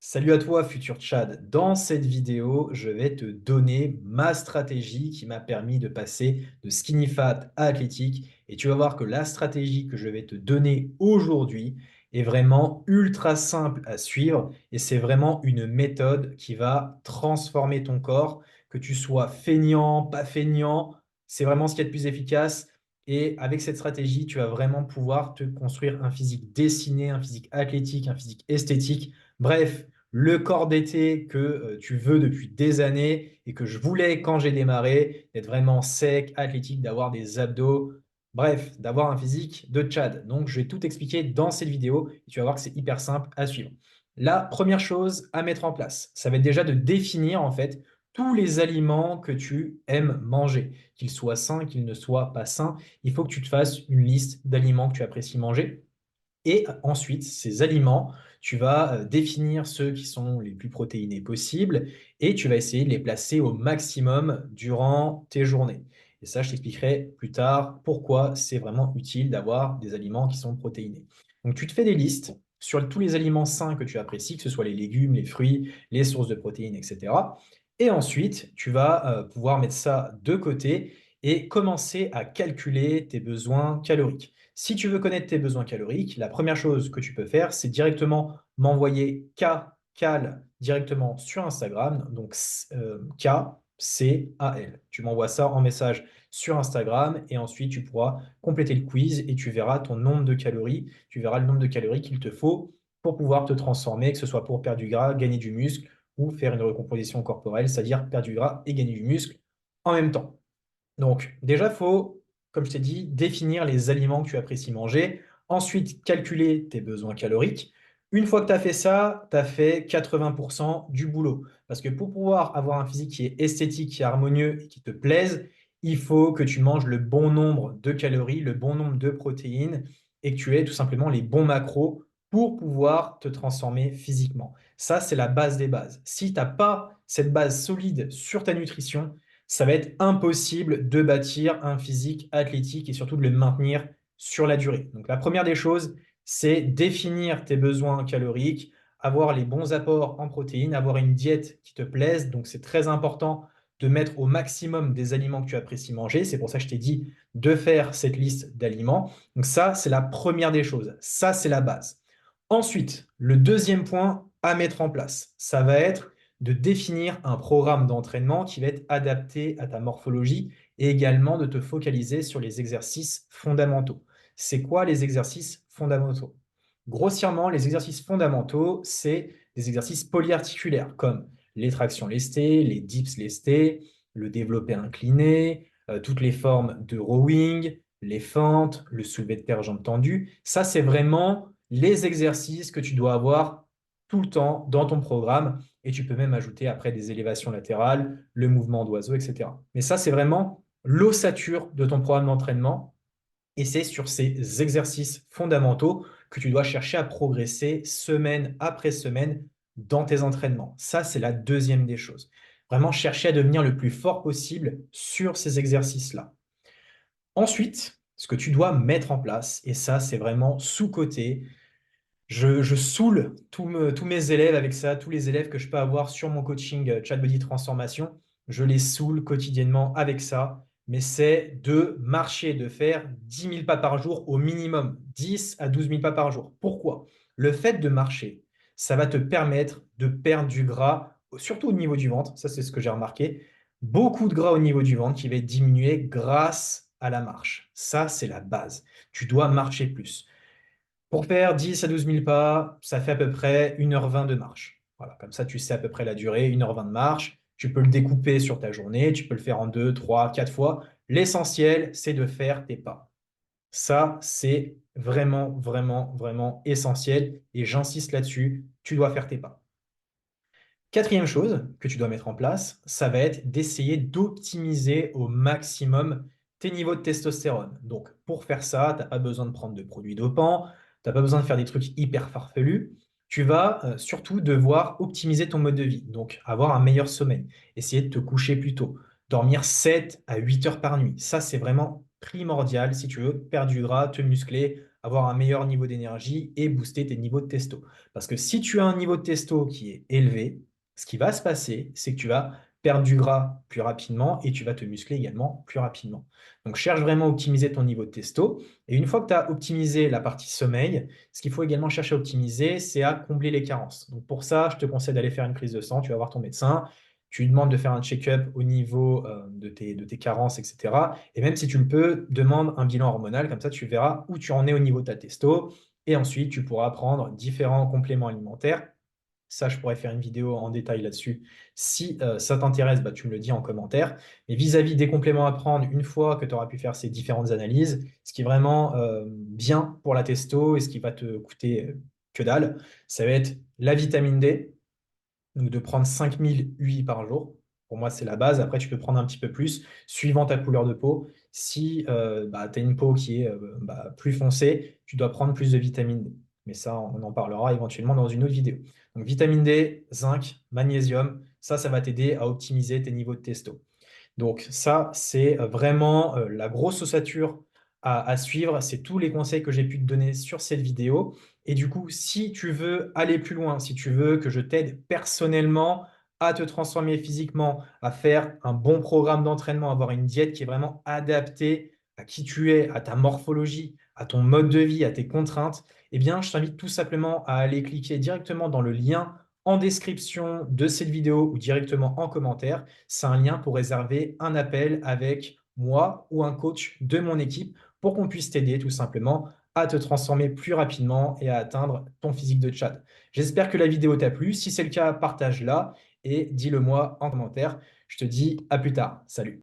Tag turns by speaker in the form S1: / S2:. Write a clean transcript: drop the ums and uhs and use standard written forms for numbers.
S1: Salut à toi, futur Tchad. Dans cette vidéo, je vais te donner ma stratégie qui m'a permis de passer de skinny fat à athlétique. Et tu vas voir que la stratégie que je vais te donner aujourd'hui est vraiment ultra simple à suivre. Et c'est vraiment une méthode qui va transformer ton corps, que tu sois feignant, pas feignant. C'est vraiment ce qui est le plus efficace. Et avec cette stratégie, tu vas vraiment pouvoir te construire un physique dessiné, un physique athlétique, un physique esthétique. Bref, le corps d'été que tu veux depuis des années et que je voulais quand j'ai démarré, d'être vraiment sec, athlétique, d'avoir des abdos, bref, d'avoir un physique de Tchad. Donc, je vais tout expliquer dans cette vidéo et tu vas voir que c'est hyper simple à suivre. La première chose à mettre en place, ça va être déjà de définir en fait tous les aliments que tu aimes manger, qu'ils soient sains, qu'ils ne soient pas sains. Il faut que tu te fasses une liste d'aliments que tu apprécies manger. Et ensuite, ces aliments, tu vas définir ceux qui sont les plus protéinés possibles et tu vas essayer de les placer au maximum durant tes journées. Et ça, je t'expliquerai plus tard pourquoi c'est vraiment utile d'avoir des aliments qui sont protéinés. Donc, tu te fais des listes sur tous les aliments sains que tu apprécies, que ce soit les légumes, les fruits, les sources de protéines, etc. Et ensuite, tu vas pouvoir mettre ça de côté et commencer à calculer tes besoins caloriques. Si tu veux connaître tes besoins caloriques, la première chose que tu peux faire, c'est directement m'envoyer Cal directement sur Instagram. Donc K-C-A-L. Tu m'envoies ça en message sur Instagram et ensuite tu pourras compléter le quiz et tu verras ton nombre de calories. Tu verras le nombre de calories qu'il te faut pour pouvoir te transformer, que ce soit pour perdre du gras, gagner du muscle ou faire une recomposition corporelle, c'est-à-dire perdre du gras et gagner du muscle en même temps. Donc, déjà, il faut, comme je t'ai dit, définir les aliments que tu apprécies manger. Ensuite, calculer tes besoins caloriques. Une fois que tu as fait ça, tu as fait 80% du boulot. Parce que pour pouvoir avoir un physique qui est esthétique, qui est harmonieux et qui te plaise, il faut que tu manges le bon nombre de calories, le bon nombre de protéines et que tu aies tout simplement les bons macros pour pouvoir te transformer physiquement. Ça, c'est la base des bases. Si tu n'as pas cette base solide sur ta nutrition, ça va être impossible de bâtir un physique athlétique et surtout de le maintenir sur la durée. Donc la première des choses, c'est définir tes besoins caloriques, avoir les bons apports en protéines, avoir une diète qui te plaise. Donc c'est très important de mettre au maximum des aliments que tu apprécies manger. C'est pour ça que je t'ai dit de faire cette liste d'aliments. Donc ça, c'est la première des choses. Ça, c'est la base. Ensuite, le deuxième point à mettre en place, ça va être de définir un programme d'entraînement qui va être adapté à ta morphologie et également de te focaliser sur les exercices fondamentaux. C'est quoi les exercices fondamentaux? Grossièrement, les exercices fondamentaux, c'est des exercices polyarticulaires comme les tractions lestées, les dips lestés, le développé incliné, toutes les formes de rowing, les fentes, le soulevé de terre jambes tendues. Ça, c'est vraiment les exercices que tu dois avoir tout le temps dans ton programme et tu peux même ajouter après des élévations latérales, le mouvement d'oiseau, etc. Mais ça, c'est vraiment l'ossature de ton programme d'entraînement et c'est sur ces exercices fondamentaux que tu dois chercher à progresser semaine après semaine dans tes entraînements. Ça, c'est la deuxième des choses. Vraiment chercher à devenir le plus fort possible sur ces exercices-là. Ensuite, ce que tu dois mettre en place, et ça, c'est vraiment sous-coté, je saoule tous mes élèves avec ça, tous les élèves que je peux avoir sur mon coaching ChatBuddy Transformation, je les saoule quotidiennement avec ça, mais c'est de marcher, de faire 10 000 pas par jour au minimum, 10 à 12 000 pas par jour. Pourquoi? Le fait de marcher, ça va te permettre de perdre du gras, surtout au niveau du ventre, ça c'est ce que j'ai remarqué, beaucoup de gras au niveau du ventre qui va être diminué grâce à la marche. Ça, c'est la base. Tu dois marcher plus. Pour faire 10 à 12 000 pas, ça fait à peu près 1h20 de marche. Voilà, comme ça, tu sais à peu près la durée, 1h20 de marche. Tu peux le découper sur ta journée, tu peux le faire en 2, 3, 4 fois. L'essentiel, c'est de faire tes pas. Ça, c'est vraiment, vraiment, vraiment essentiel et j'insiste là-dessus, tu dois faire tes pas. Quatrième chose que tu dois mettre en place, ça va être d'essayer d'optimiser au maximum tes niveaux de testostérone. Donc, pour faire ça, tu n'as pas besoin de prendre de produits dopants, tu n'as pas besoin de faire des trucs hyper farfelus. Tu vas surtout devoir optimiser ton mode de vie, donc avoir un meilleur sommeil, essayer de te coucher plus tôt, dormir 7 à 8 heures par nuit. Ça, c'est vraiment primordial si tu veux perdre du gras, te muscler, avoir un meilleur niveau d'énergie et booster tes niveaux de testo. Parce que si tu as un niveau de testo qui est élevé, ce qui va se passer, c'est que tu vas perdre du gras plus rapidement et tu vas te muscler également plus rapidement. Donc cherche vraiment à optimiser ton niveau de testo. Et une fois que tu as optimisé la partie sommeil, ce qu'il faut également chercher à optimiser, c'est à combler les carences. Donc pour ça, je te conseille d'aller faire une prise de sang, tu vas voir ton médecin, tu lui demandes de faire un check-up au niveau de tes carences, etc. Et même si tu le peux, demande un bilan hormonal, comme ça tu verras où tu en es au niveau de ta testo. Et ensuite, tu pourras prendre différents compléments alimentaires. Ça, je pourrais faire une vidéo en détail là-dessus. Si ça t'intéresse, bah, tu me le dis en commentaire. Mais vis-à-vis des compléments à prendre, une fois que tu auras pu faire ces différentes analyses, ce qui est vraiment bien pour la testo et ce qui va te coûter que dalle, ça va être la vitamine D, donc de prendre 5000 UI par jour. Pour moi, c'est la base. Après, tu peux prendre un petit peu plus, suivant ta couleur de peau. Si bah, tu as une peau qui est bah, plus foncée, tu dois prendre plus de vitamine D. Mais ça, on en parlera éventuellement dans une autre vidéo. Donc, vitamine D, zinc, magnésium, ça va t'aider à optimiser tes niveaux de testo. Donc ça, c'est vraiment la grosse ossature à suivre. C'est tous les conseils que j'ai pu te donner sur cette vidéo. Et du coup, si tu veux aller plus loin, si tu veux que je t'aide personnellement à te transformer physiquement, à faire un bon programme d'entraînement, avoir une diète qui est vraiment adaptée à qui tu es, à ta morphologie, à ton mode de vie, à tes contraintes, eh bien, je t'invite tout simplement à aller cliquer directement dans le lien en description de cette vidéo ou directement en commentaire. C'est un lien pour réserver un appel avec moi ou un coach de mon équipe pour qu'on puisse t'aider tout simplement à te transformer plus rapidement et à atteindre ton physique de Tchad. J'espère que la vidéo t'a plu. Si c'est le cas, partage-la et dis-le moi en commentaire. Je te dis à plus tard. Salut.